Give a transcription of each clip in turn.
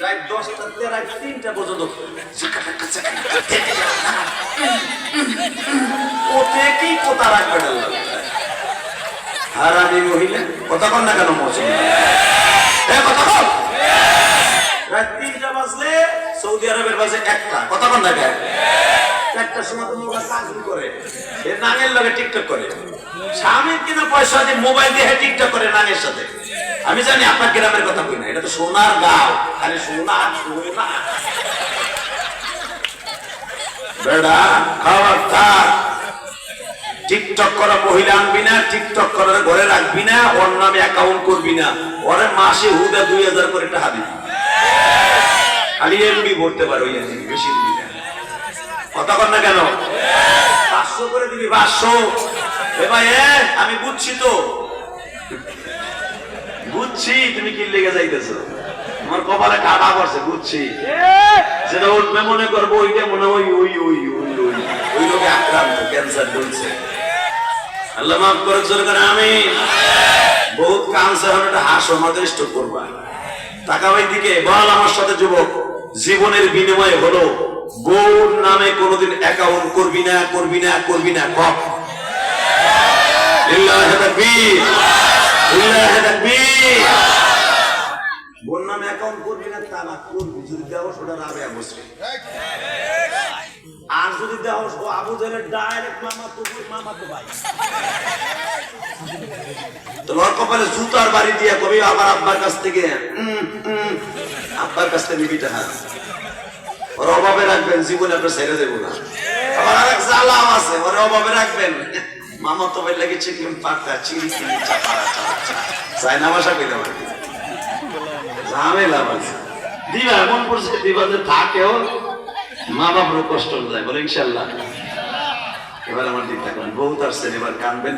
রাত 10টা থেকে রাত 3টা পর্যন্ত ওতে কি কথা রাখবে না হারামি মহিলা কথা কন না কেন মৌসুম কথা কন রাত 3টা বাজলে সৌদি আরবের বাজে 1টা কথা কন না কেন 1টার সময় তো মোবাইল চার্জ করে এর নাঙের লগে টিকটক করে স্বামীর কিনা পয়সা দিয়ে মোবাইল দিয়ে টিকটক করে নাঙের সাথে আমি জানি আপনার গ্রামের কথা কই না এটা তো সোনার গাঁও খালি সোনা সোনা বেড়া খবরদার টিকটক করা মহিলা আনবি না টিকটক করার ঘরে রাখবি না ওর নামে অ্যাকাউন্ট করবি না ওরে মাসে হুদা 2000 করে টাকা দিবি খালি এমবি ভরতে পারো বেশি দিবি না কথা কর না কেন 500 করে দিবি 500 এ ভাই আমি বুঝছি তো বুঝছি তুমি কি লেগে যাইতেছো তোমার কপালে কাটা পড়ছে বুঝছি যেটা উঠবে মনে করবো ওইটা মনে ওই ওই ওই ওই ওই ওই লোকে আক্রান্ত ক্যান্সার বলছে আল্লাহ মাফ করে জোরে করে আমিন বহুত ক্যান্সার হলে একটা হাসো আমাদের স্টক করবা টাকা ওই দিকে বল আমার সাথে যুবক জীবনের বিনিময়ে হলো বউর নামে কোনোদিন অ্যাকাউন্ট করবি না করবি না করবি না কম লিল্লাহি তাকবীর লিল্লাহি তাকবীর বোন নামে অ্যাকাউন্ট করবি না তালাক করবি যদি দেওয়া ওটা রাবে বসে আর যদি দেওয়া ও আবু জাহেলের ডাইরেক্ট মামা তো ভাই তোমার কপালে জুতার বাড়ি দিয়া কবি আবার আব্বার কাছ থেকে আব্বার কাছ থেকে নিবি টাকা ওর অভাবে রাখবেন জীবনে আপনার ছেড়ে দেবো না আবার আরেক জ্বালাও আছে ওর অভাবে রাখবেন মামা তো ভাই লাগে চিকেন পাতা চিড়ি চিড়ি চাপাড়া চায়না ভাষা কইতে পারবি ঝামেলা আছে দিবা এমন পরিস্থিতি দিবা যে থাকেও মা বাবার কষ্ট যায় বলে ইনশাল্লাহ এবার আমার দিক থাকবেন বহুত আসছেন এবার কানবেন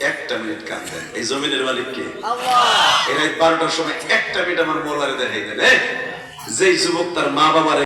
একটা মিনিট কানবেন এই জমিনের মালিক কে আল্লাহ এই রাত 12টার সময় একটা মিনিট আমার মোলারে দেখাই দেন যেই যুবক তার মা বাবার